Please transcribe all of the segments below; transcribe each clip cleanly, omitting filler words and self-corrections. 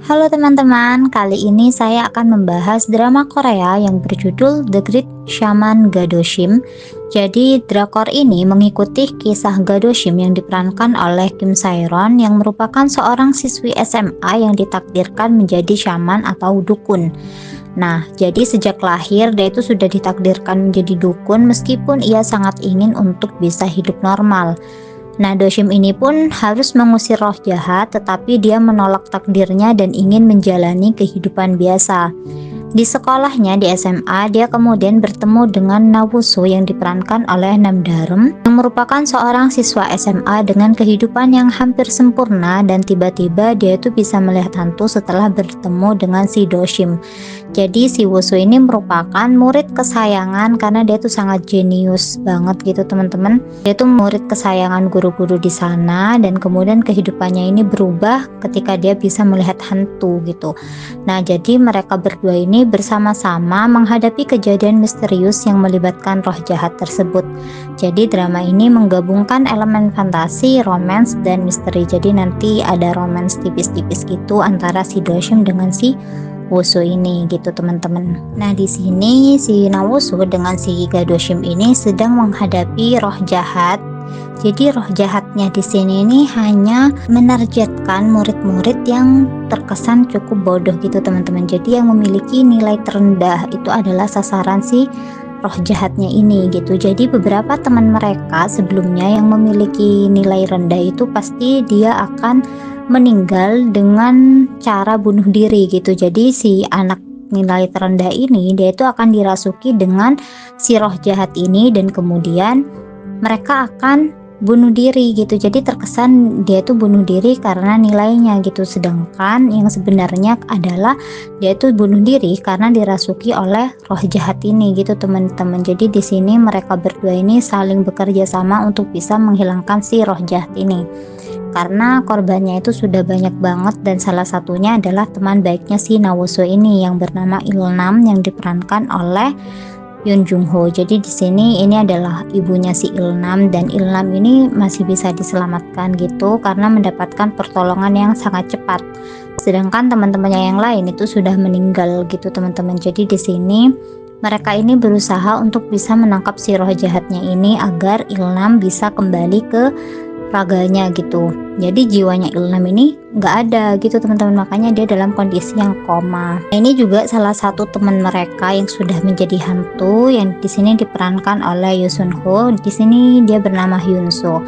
Halo teman-teman, kali ini saya akan membahas drama Korea yang berjudul The Great Shaman Gadoshim. Jadi drakor ini mengikuti kisah Gadoshim yang diperankan oleh Kim Saeron yang merupakan seorang siswi SMA yang ditakdirkan menjadi shaman atau dukun. Nah, jadi sejak lahir dia itu sudah ditakdirkan menjadi dukun meskipun ia sangat ingin untuk bisa hidup normal. Nah, Doshim ini pun harus mengusir roh jahat, tetapi dia menolak takdirnya dan ingin menjalani kehidupan biasa. Di sekolahnya di SMA, dia kemudian bertemu dengan Nawusu yang diperankan oleh Nam Darum, yang merupakan seorang siswa SMA dengan kehidupan yang hampir sempurna, dan tiba-tiba dia itu bisa melihat hantu setelah bertemu dengan si Doshim. Jadi si Wusu ini merupakan murid kesayangan karena dia tuh sangat jenius banget gitu teman-teman. Dia tuh murid kesayangan guru-guru di sana dan kemudian kehidupannya ini berubah ketika dia bisa melihat hantu gitu. Nah, jadi mereka berdua ini bersama-sama menghadapi kejadian misterius yang melibatkan roh jahat tersebut. Jadi drama ini menggabungkan elemen fantasi, romance, dan misteri. Jadi nanti ada romance tipis-tipis gitu antara si Doshim dengan si Wusu ini gitu teman-teman. Nah, di sini si Nawusu dengan si Gadoshim ini sedang menghadapi roh jahat. Jadi roh jahatnya di sini ini hanya menargetkan murid-murid yang terkesan cukup bodoh gitu teman-teman. Jadi yang memiliki nilai terendah itu adalah sasaran si roh jahatnya ini gitu. Jadi beberapa teman mereka sebelumnya yang memiliki nilai rendah itu pasti dia akan meninggal dengan cara bunuh diri gitu. Jadi si anak nilai terendah ini dia itu akan dirasuki dengan si roh jahat ini dan kemudian mereka akan bunuh diri gitu. Jadi terkesan dia itu bunuh diri karena nilainya gitu, sedangkan yang sebenarnya adalah dia itu bunuh diri karena dirasuki oleh roh jahat ini gitu teman-teman. Jadi di sini mereka berdua ini saling bekerja sama untuk bisa menghilangkan si roh jahat ini karena korbannya itu sudah banyak banget, dan salah satunya adalah teman baiknya si Nawusu ini yang bernama Ilnam yang diperankan oleh Yoon Jung Ho. Jadi di sini ini adalah ibunya si Ilnam, dan Ilnam ini masih bisa diselamatkan gitu karena mendapatkan pertolongan yang sangat cepat. Sedangkan teman-temannya yang lain itu sudah meninggal gitu teman-teman. Jadi di sini mereka ini berusaha untuk bisa menangkap si roh jahatnya ini agar Ilnam bisa kembali ke raganya gitu. Jadi jiwanya Ilnam ini nggak ada gitu teman-teman, makanya dia dalam kondisi yang koma. Nah, ini juga salah satu teman mereka yang sudah menjadi hantu yang di sini diperankan oleh Yoo Sun Ho. Di sini dia bernama Hyun So.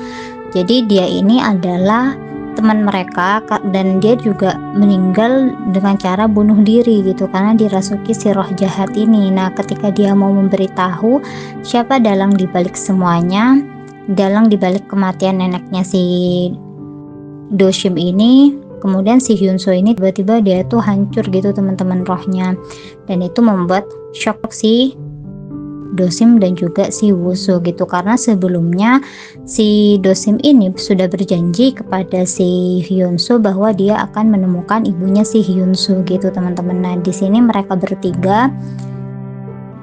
Jadi dia ini adalah teman mereka dan dia juga meninggal dengan cara bunuh diri gitu karena dirasuki si roh jahat ini. Nah, ketika dia mau memberitahu siapa dalang dibalik semuanya, dalang dibalik kematian neneknya si Doshim ini, kemudian si Hyun So ini tiba-tiba dia tuh hancur gitu teman-teman rohnya, dan itu membuat shock si Doshim dan juga si Wusu gitu karena sebelumnya si Doshim ini sudah berjanji kepada si Hyun So bahwa dia akan menemukan ibunya si Hyun So gitu teman-teman. Nah, di sini mereka bertiga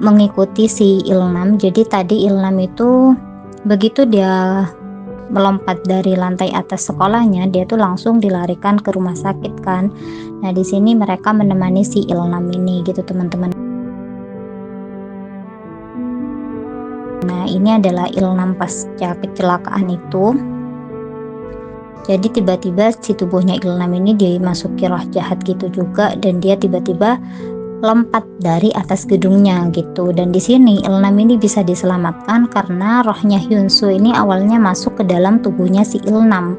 mengikuti si Ilnam. Jadi tadi Ilnam itu begitu dia melompat dari lantai atas sekolahnya, dia tuh langsung dilarikan ke rumah sakit kan. Nah, di sini mereka menemani si Ilnam ini gitu teman-teman. Nah, ini adalah Ilnam pasca kecelakaan itu. Jadi tiba-tiba si tubuhnya Ilnam ini dimasuki roh jahat gitu juga, dan dia tiba-tiba lompat dari atas gedungnya gitu. Dan di sini Ilnam ini bisa diselamatkan karena rohnya Hyun So ini awalnya masuk ke dalam tubuhnya si Ilnam.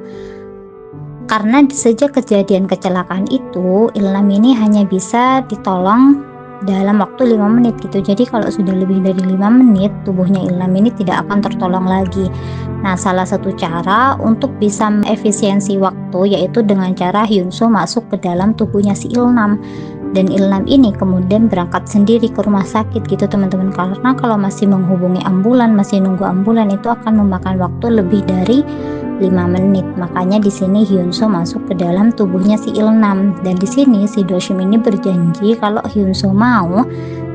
Karena sejak kejadian kecelakaan itu Ilnam ini hanya bisa ditolong dalam waktu 5 menit gitu. Jadi kalau sudah lebih dari 5 menit tubuhnya Ilnam ini tidak akan tertolong lagi. Nah, salah satu cara untuk bisa efisiensi waktu yaitu dengan cara Hyun So masuk ke dalam tubuhnya si Ilnam, dan Ilnam ini kemudian berangkat sendiri ke rumah sakit gitu teman-teman, karena kalau masih menghubungi ambulan, masih nunggu ambulan itu akan memakan waktu lebih dari 5 menit. Makanya di sini Hyun So masuk ke dalam tubuhnya si Ilnam, dan di sini si Doshim ini berjanji kalau Hyun So mau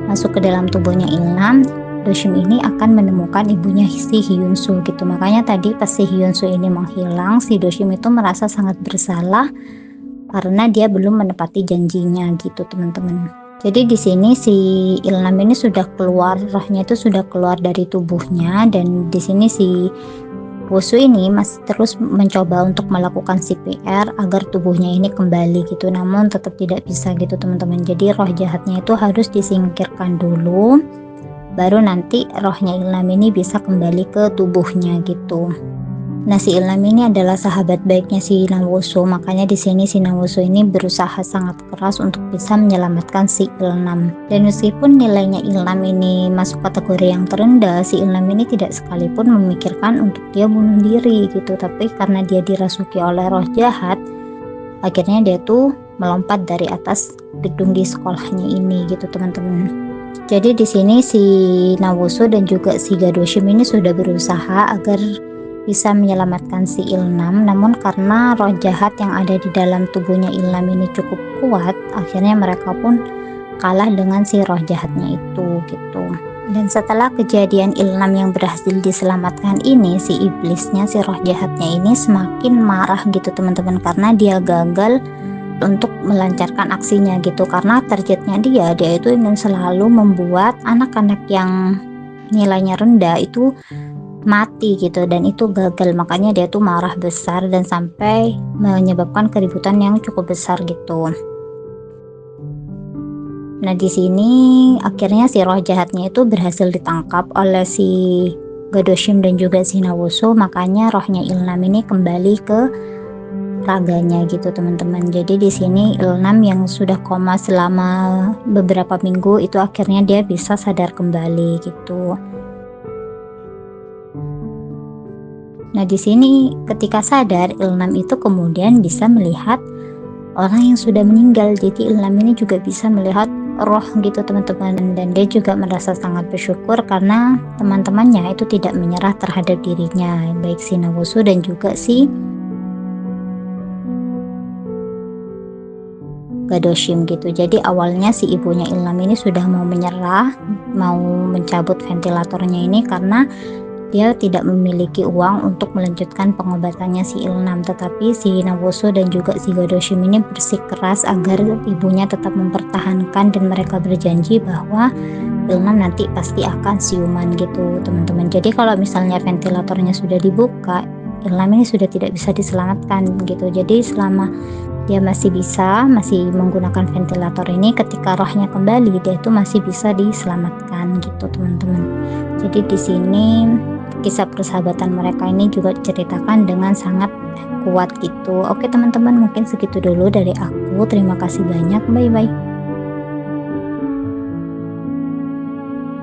masuk ke dalam tubuhnya Ilnam, Doshim ini akan menemukan ibunya si Hyun So gitu. Makanya tadi pas si Hyun So ini menghilang, si Doshim itu merasa sangat bersalah karena dia belum menepati janjinya gitu teman-teman. Jadi di sini si Ilham ini sudah keluar, rohnya itu sudah keluar dari tubuhnya, dan di sini si Wusu ini masih terus mencoba untuk melakukan CPR agar tubuhnya ini kembali gitu, namun tetap tidak bisa gitu teman-teman. Jadi roh jahatnya itu harus disingkirkan dulu, baru nanti rohnya Ilham ini bisa kembali ke tubuhnya gitu. Nah, si Ilham ini adalah sahabat baiknya si Nawusu, makanya di sini si Nawusu ini berusaha sangat keras untuk bisa menyelamatkan si Ilham. Dan meskipun nilainya Ilham ini masuk kategori yang terendah, si Ilham ini tidak sekalipun memikirkan untuk dia bunuh diri gitu, tapi karena dia dirasuki oleh roh jahat, akhirnya dia tuh melompat dari atas gedung di sekolahnya ini gitu teman-teman. Jadi di sini si Nawusu dan juga si Gadoshim ini sudah berusaha agar bisa menyelamatkan si Ilham, namun karena roh jahat yang ada di dalam tubuhnya Ilham ini cukup kuat, akhirnya mereka pun kalah dengan si roh jahatnya itu gitu. Dan setelah kejadian Ilham yang berhasil diselamatkan ini, si iblisnya, si roh jahatnya ini semakin marah gitu teman-teman, karena dia gagal untuk melancarkan aksinya gitu, karena targetnya dia itu ingin selalu membuat anak-anak yang nilainya rendah itu mati gitu, dan itu gagal, makanya dia tuh marah besar dan sampai menyebabkan keributan yang cukup besar gitu. Nah, di sini akhirnya si roh jahatnya itu berhasil ditangkap oleh si Gadoshim dan juga si Nawusu, makanya rohnya Ilham ini kembali ke raganya gitu teman-teman. Jadi di sini Ilham yang sudah koma selama beberapa minggu itu akhirnya dia bisa sadar kembali gitu. Nah, di sini ketika sadar, Ilham itu kemudian bisa melihat orang yang sudah meninggal. Jadi Ilham ini juga bisa melihat roh gitu teman-teman, dan dia juga merasa sangat bersyukur karena teman-temannya itu tidak menyerah terhadap dirinya, baik si Nawusu dan juga si Gadoshim gitu. Jadi awalnya si ibunya Ilham ini sudah mau menyerah, mau mencabut ventilatornya ini karena dia tidak memiliki uang untuk melanjutkan pengobatannya si Ilham, tetapi si Nawusu dan juga si Gadoshim ini bersikeras agar ibunya tetap mempertahankan, dan mereka berjanji bahwa Ilham nanti pasti akan siuman gitu teman-teman. Jadi kalau misalnya ventilatornya sudah dibuka, Ilham ini sudah tidak bisa diselamatkan gitu. Jadi selama dia masih menggunakan ventilator ini, ketika rohnya kembali dia itu masih bisa diselamatkan gitu teman-teman. Jadi di sini kisah persahabatan mereka ini juga diceritakan dengan sangat kuat gitu. Oke teman-teman, mungkin segitu dulu dari aku. Terima kasih banyak, bye bye.